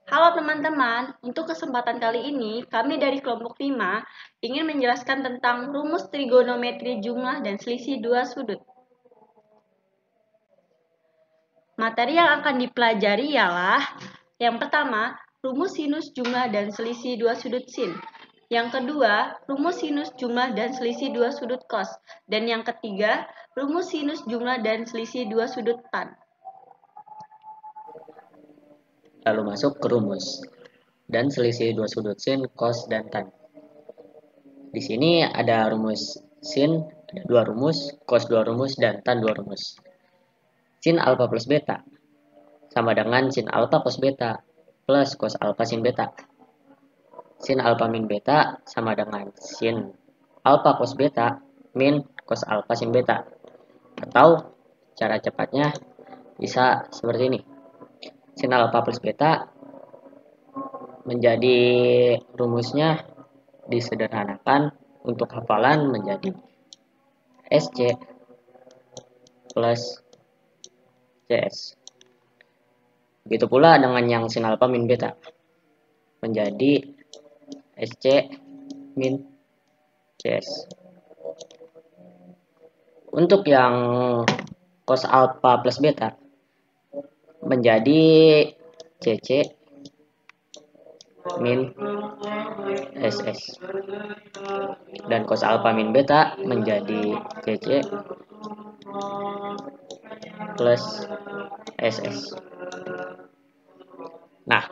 Halo teman-teman, untuk kesempatan kali ini kami dari kelompok 5 ingin menjelaskan tentang rumus trigonometri jumlah dan selisih dua sudut. Materi yang akan dipelajari ialah yang pertama, rumus sinus jumlah dan selisih dua sudut sin. Yang kedua, rumus sinus jumlah dan selisih dua sudut cos. Dan yang ketiga, rumus sinus jumlah dan selisih dua sudut tan. Lalu masuk ke rumus dan selisih dua sudut sin, cos, dan tan. Di sini ada rumus sin, ada dua rumus, cos dua rumus, dan tan dua rumus. Sin alfa plus beta sama dengan sin alfa cos beta plus cos alfa sin beta. Sin alfa min beta sama dengan sin alfa cos beta min cos alfa sin beta. Atau cara cepatnya bisa seperti ini. Sin alfa plus beta menjadi rumusnya disederhanakan untuk hafalan menjadi SC plus CS. Begitu pula dengan yang sin alfa min beta menjadi SC min CS. Untuk yang cos alfa plus beta menjadi CC min SS. Dan cos alfa min beta menjadi CC plus SS. Nah,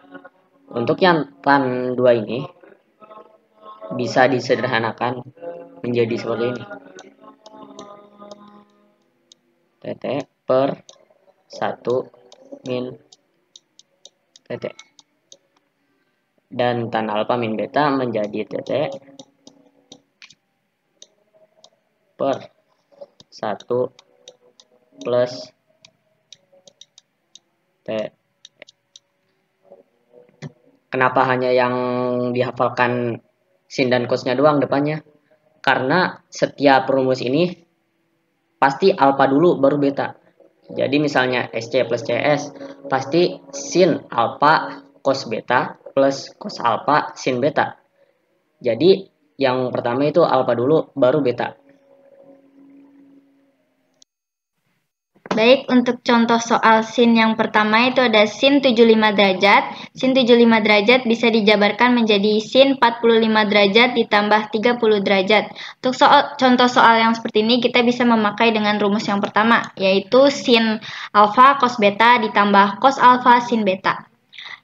untuk yang tan 2 ini bisa disederhanakan menjadi seperti ini. TT per 1 min TT. Dan tan alfa min beta menjadi TT per 1 plus T. Kenapa hanya yang dihafalkan sin dan cosnya doang depannya? Karena setiap rumus ini pasti alfa dulu baru beta. Jadi misalnya SC plus CS pasti sin alfa cos beta plus cos alfa sin beta. Jadi yang pertama itu alfa dulu baru beta. Baik, untuk contoh soal sin yang pertama itu ada sin 75 derajat. Sin 75 derajat bisa dijabarkan menjadi sin 45 derajat ditambah 30 derajat. Untuk contoh soal yang seperti ini kita bisa memakai dengan rumus yang pertama, yaitu sin alfa cos beta ditambah cos alfa sin beta.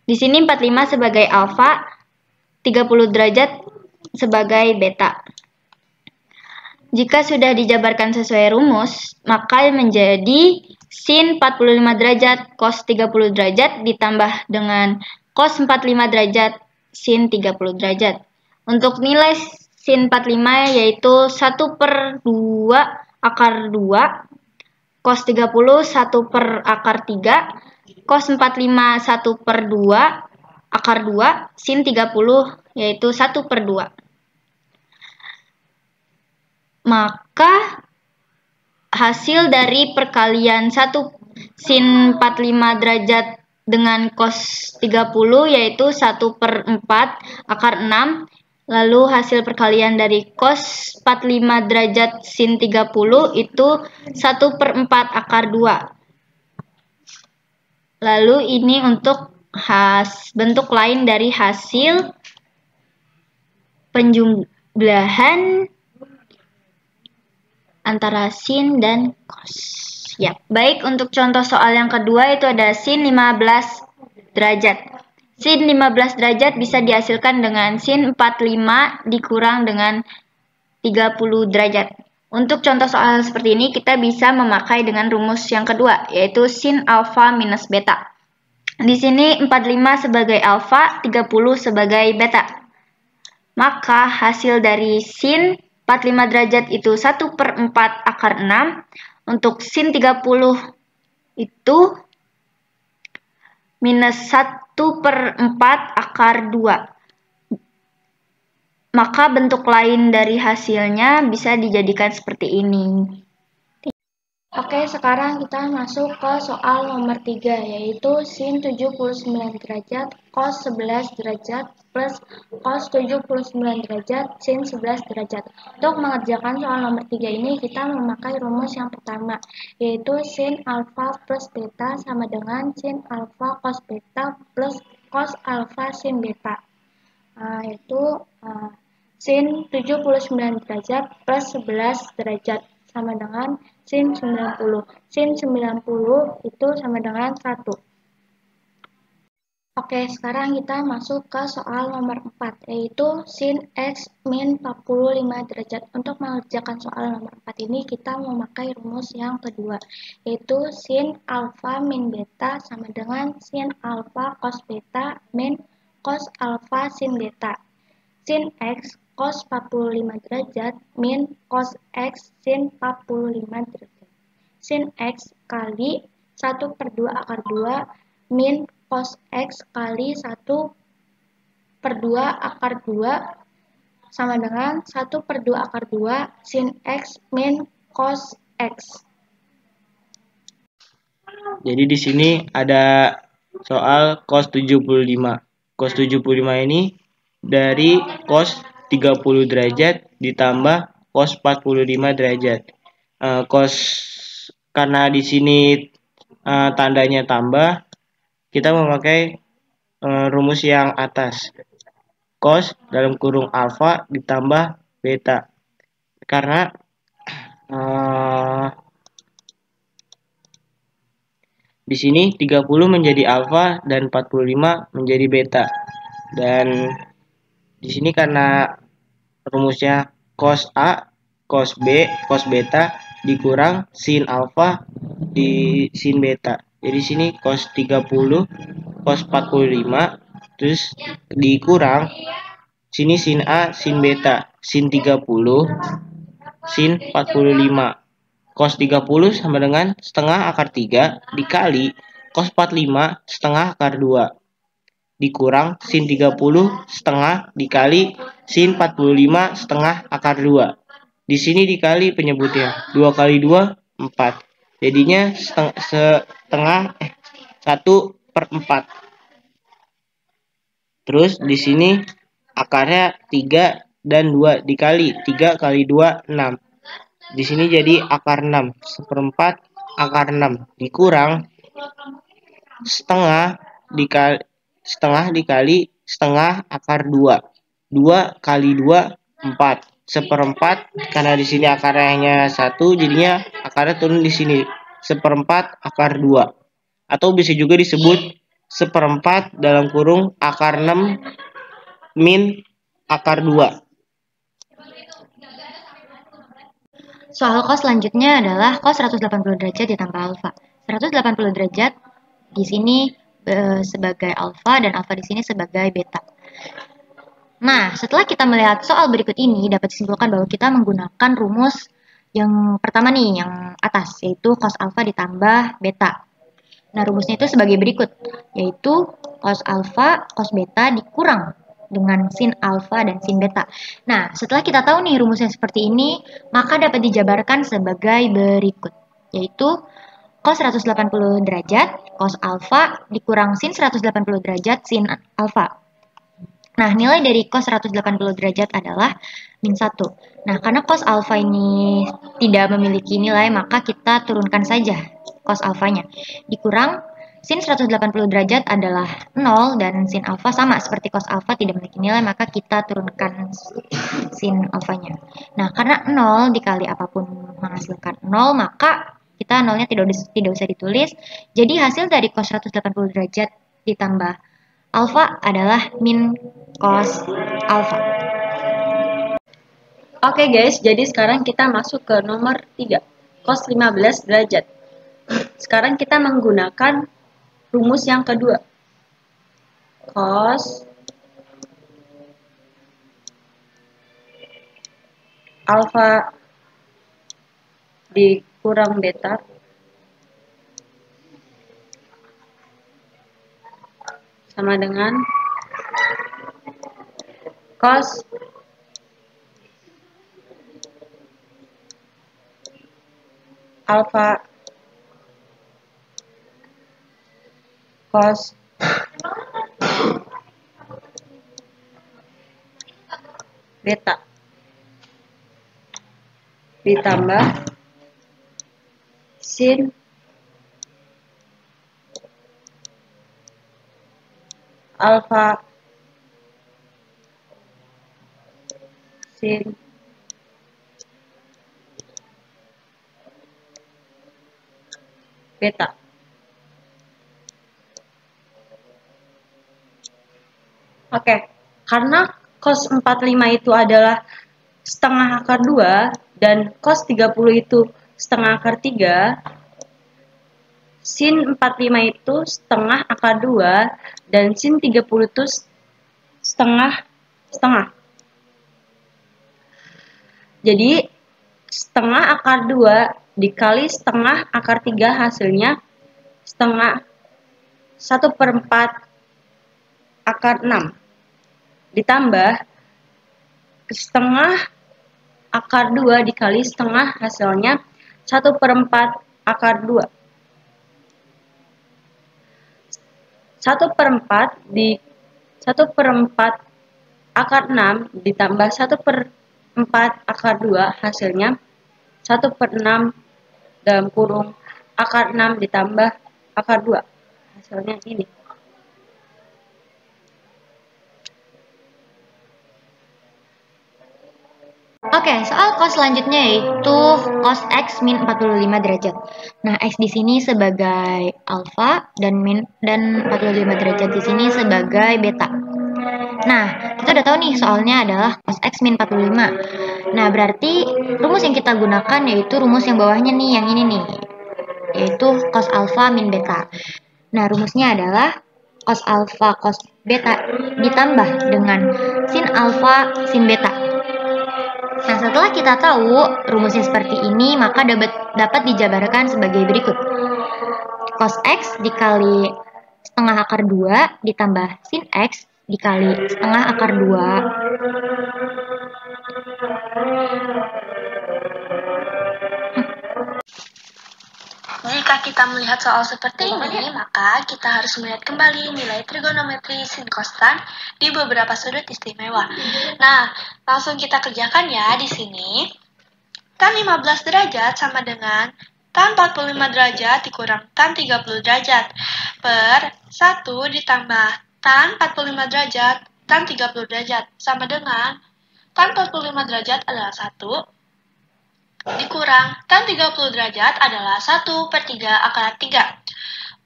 Di sini 45 sebagai alfa, 30 derajat sebagai beta. Jika sudah dijabarkan sesuai rumus, maka menjadi sin 45 derajat cos 30 derajat ditambah dengan cos 45 derajat sin 30 derajat. Untuk nilai sin 45 yaitu 1 per 2 akar 2, cos 30 1 per akar 3, cos 45 1 per 2 akar 2, sin 30 yaitu 1 per 2. Maka hasil dari perkalian 1 sin 45 derajat dengan cos 30 yaitu 1 per 4 akar 6. Lalu hasil perkalian dari cos 45 derajat sin 30 itu 1 per 4 akar 2. Lalu ini untuk bentuk lain dari hasil penjumlahan antara sin dan cos. Ya, baik, untuk contoh soal yang kedua itu ada sin 15 derajat. Sin 15 derajat bisa dihasilkan dengan sin 45 dikurang dengan 30 derajat. Untuk contoh soal seperti ini kita bisa memakai dengan rumus yang kedua, yaitu sin alfa minus beta. Di sini 45 sebagai alfa, 30 sebagai beta. Maka hasil dari sin 45 derajat itu 1 per 4 akar 6. Untuk sin 30 itu minus 1 per 4 akar 2. Maka bentuk lain dari hasilnya bisa dijadikan seperti ini. Oke, sekarang kita masuk ke soal nomor 3, yaitu sin 79 derajat cos 11 derajat plus cos 79 derajat sin 11 derajat. Untuk mengerjakan soal nomor 3 ini, kita memakai rumus yang pertama, yaitu sin alfa plus beta sama dengan sin alfa cos beta plus cos alfa sin beta. Yaitu sin 79 derajat plus 11 derajat sama dengan sin 90. Sin 90 itu sama dengan 1. Oke, sekarang kita masuk ke soal nomor 4, yaitu sin X min 45 derajat. Untuk mengerjakan soal nomor 4 ini, kita memakai rumus yang kedua, yaitu sin alfa min beta sama dengan sin alfa cos beta min cos alfa sin beta. Sin X cos 45 derajat min cos X sin 45 derajat. Sin X kali 1/2 akar 2 min cos X kali 1/2 akar 2 sama dengan 1/2 akar 2 sin X min cos X. Jadi di sini ada soal cos 75. Cos 75 ini dari cos 30 derajat ditambah cos 45 derajat. Karena di sini tandanya tambah, kita memakai rumus yang atas. Cos dalam kurung alfa ditambah beta. Karena di sini 30 menjadi alfa dan 45 menjadi beta. Dan di sini karena rumusnya cos A, cos B, cos beta dikurang sin alfa di sin beta. Jadi sini cos 30, cos 45, terus dikurang sini sin A, sin beta, sin 30, sin 45. Cos 30 sama dengan setengah akar 3 dikali cos 45 setengah akar 2 dikurang sin 30 setengah dikali sin 45 setengah akar 2. Di sini dikali penyebutnya. 2 kali 2, 4. Jadinya setengah 1/4. Terus di sini akarnya 3 dan 2 dikali 3 kali 2, 6. Di sini jadi akar 6, 1/4 akar 6 dikurang setengah dikali setengah akar 2. 2 kali 2, 4. 1/4 karena di sini akarnya 1, jadinya akarnya turun di sini 1/4 akar 2. Atau bisa juga disebut 1/4 dalam kurung akar 6 min akar 2. Soal cos selanjutnya adalah cos 180 derajat ditambah alfa. 180 derajat di sini sebagai alfa dan alfa di sini sebagai beta. Nah, setelah kita melihat soal berikut ini, dapat disimpulkan bahwa kita menggunakan rumus yang pertama nih, yang atas, yaitu cos alfa ditambah beta. Nah, rumusnya itu sebagai berikut, yaitu cos alfa, cos beta dikurang dengan sin alfa dan sin beta. Nah, setelah kita tahu nih rumusnya seperti ini, maka dapat dijabarkan sebagai berikut, yaitu cos 180 derajat, cos alfa dikurang sin 180 derajat sin alfa. Nah, nilai dari cos 180 derajat adalah min 1. Nah, karena cos alfa ini tidak memiliki nilai, maka kita turunkan saja cos alfanya. Dikurang sin 180 derajat adalah 0 dan sin alfa sama seperti cos alfa tidak memiliki nilai, maka kita turunkan sin alfanya. Nah, karena 0 dikali apapun menghasilkan 0, maka kita nolnya tidak usah ditulis. Jadi hasil dari cos 180 derajat ditambah alfa adalah min cos alfa. Oke guys, jadi sekarang kita masuk ke nomor 3, cos 15 derajat. Sekarang kita menggunakan rumus yang kedua. Cos alfa dikurang beta sama dengan cos alfa cos beta ditambah sin alfa sin beta. Oke, karena cos 45 itu adalah setengah akar 2 dan cos 30 itu setengah akar 3, sin 45 itu setengah akar 2 dan sin 30 itu setengah. Jadi setengah akar 2 dikali setengah akar 3 hasilnya setengah 1/4 akar 6 ditambah setengah akar 2 dikali setengah hasilnya 1/4 akar 2. 1/4 akar 6 ditambah 1/4 akar 2 hasilnya 1/6 dalam kurung akar 6 ditambah akar 2 hasilnya ini. Oke, soal cos selanjutnya yaitu cos X min 45 derajat. Nah, X di sini sebagai alfa dan 45 derajat di sini sebagai beta. Nah, kita udah tahu nih soalnya adalah cos X min 45. Nah, berarti rumus yang kita gunakan yaitu rumus yang bawahnya nih, yang ini nih. Yaitu cos alfa min beta. Nah, rumusnya adalah cos alfa cos beta ditambah dengan sin alfa sin beta. Nah, setelah kita tahu rumusnya seperti ini, maka dapat dijabarkan sebagai berikut. Cos X dikali setengah akar 2 ditambah sin X dikali setengah akar 2. Jika kita melihat soal seperti ini, maka kita harus melihat kembali nilai trigonometri sin cos tan di beberapa sudut istimewa. Nah, langsung kita kerjakan ya di sini. Tan 15 derajat sama dengan tan 45 derajat dikurang tan 30 derajat per 1 ditambah tan 45 derajat tan 30 derajat sama dengan tan 45 derajat adalah 1 dikurang tan 30 derajat adalah 1/3 akar 3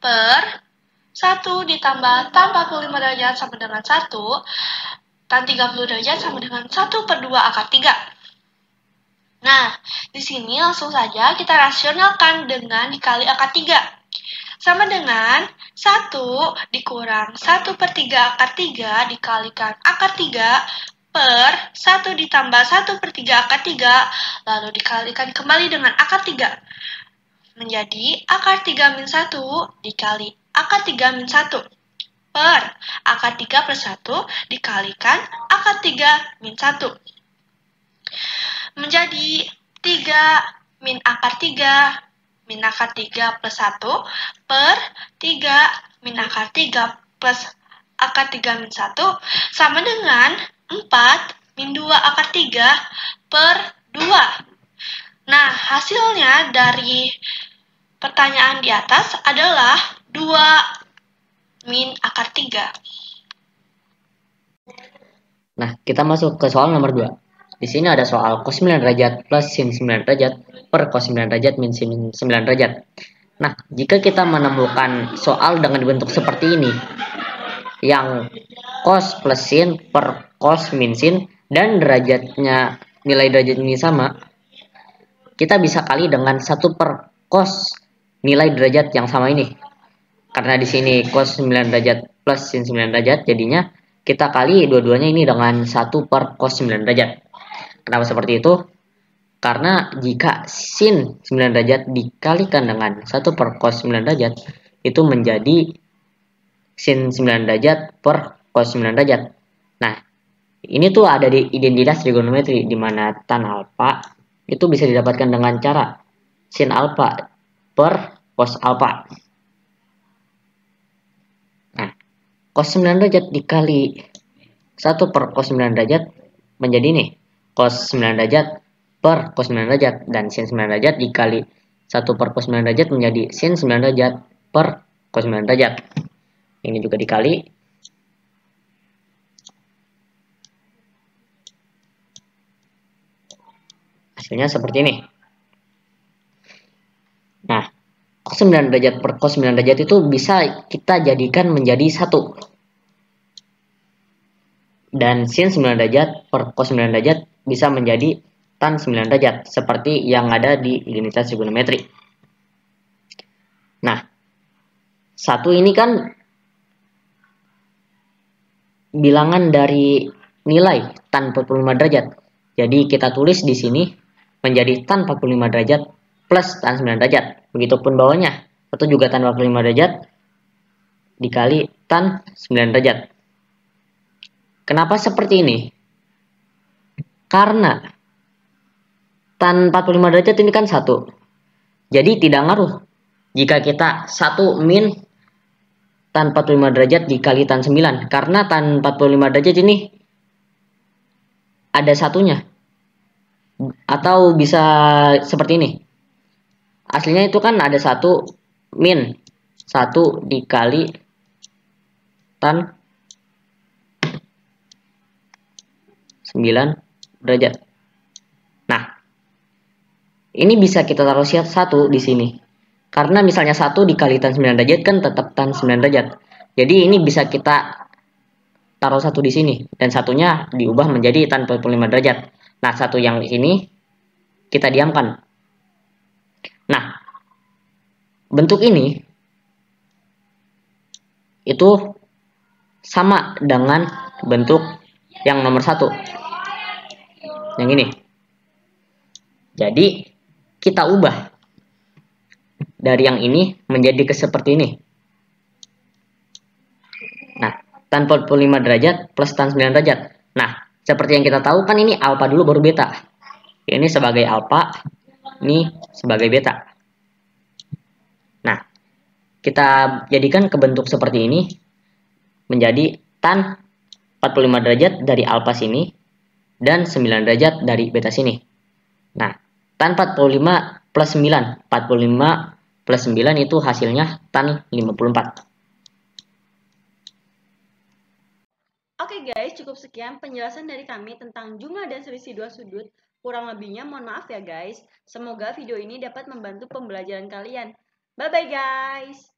per 1 ditambah tan 45 derajat sama dengan 1, tan 30 derajat sama dengan 1/2 akar 3. Nah, di sini langsung saja kita rasionalkan dengan dikali akar 3. Sama dengan 1 dikurang 1/3 akar 3 dikalikan akar 3 per 1 ditambah 1/3 akar 3, lalu dikalikan kembali dengan akar 3. Menjadi akar 3 min 1 dikali akar 3 min 1 per akar 3 plus 1 dikalikan akar 3 min 1. Menjadi 3 min akar 3 min akar 3 plus 1 per 3 min akar 3 plus akar 3 min 1 sama dengan 4 min 2 akar 3 per 2. Nah, hasilnya dari pertanyaan di atas adalah 2 min akar 3. Nah, kita masuk ke soal nomor 2. Di sini ada soal cos 9 derajat plus sin 9 derajat per cos 9 derajat min sin 9 derajat. Nah, jika kita menemukan soal dengan bentuk seperti ini, yang cos plus sin per cos min sin dan derajatnya, nilai derajat ini sama, kita bisa kali dengan 1 per cos nilai derajat yang sama ini. Karena di sini cos 9 derajat plus sin 9 derajat, jadinya kita kali dua-duanya ini dengan 1 per cos 9 derajat. Kenapa seperti itu? Karena jika sin 9 derajat dikalikan dengan 1 per cos 9 derajat, itu menjadi sin 9 derajat per cos 9 derajat. Nah, ini tuh ada di identitas trigonometri, di mana tan alfa itu bisa didapatkan dengan cara sin alfa per cos alfa. cos 9 derajat dikali 1 per cos 9 derajat menjadi nih cos 9 derajat per cos 9 derajat, dan sin 9 derajat dikali 1 per cos 9 derajat menjadi sin 9 derajat per cos 9 derajat. Ini juga dikali. Hasilnya seperti ini. Nah, cos 9 derajat per cos 9 derajat itu bisa kita jadikan menjadi 1. Dan sin 9 derajat per cos 9 derajat bisa menjadi tan 9 derajat, seperti yang ada di identitas trigonometri. Nah, 1 ini kan bilangan dari nilai tan 45 derajat. Jadi kita tulis di sini menjadi tan 45 derajat plus tan 9 derajat. Begitupun bawahnya, itu juga tan 45 derajat dikali tan 9 derajat. Kenapa seperti ini? Karena tan 45 derajat ini kan 1. Jadi tidak ngaruh jika kita 1 min tan 45 derajat dikali tan 9. Karena tan 45 derajat ini ada satunya. Atau bisa seperti ini. Aslinya itu kan ada 1 min 1 dikali tan 9 derajat. Nah, ini bisa kita taruh 1 di sini. Karena misalnya 1 dikali tan 9 derajat kan tetap tan 9 derajat. Jadi ini bisa kita taruh 1 di sini. Dan satunya diubah menjadi tan 45 derajat. Nah, 1 yang di sini kita diamkan. Nah, bentuk ini itu sama dengan bentuk yang nomor 1. Yang ini. Jadi, kita ubah dari yang ini menjadi seperti ini. Nah, tan 45 derajat plus tan 9 derajat. Nah, seperti yang kita tahu kan ini alfa dulu baru beta. Ini sebagai alfa, ini sebagai beta. Nah, kita jadikan ke bentuk seperti ini menjadi tan 45 derajat dari alfa sini dan 9 derajat dari beta sini. Nah, tan 45 plus 9. 45 plus 9 itu hasilnya tan 54. Oke guys, cukup sekian penjelasan dari kami tentang jumlah dan selisih dua sudut. Kurang lebihnya mohon maaf ya guys. Semoga video ini dapat membantu pembelajaran kalian. Bye-bye guys.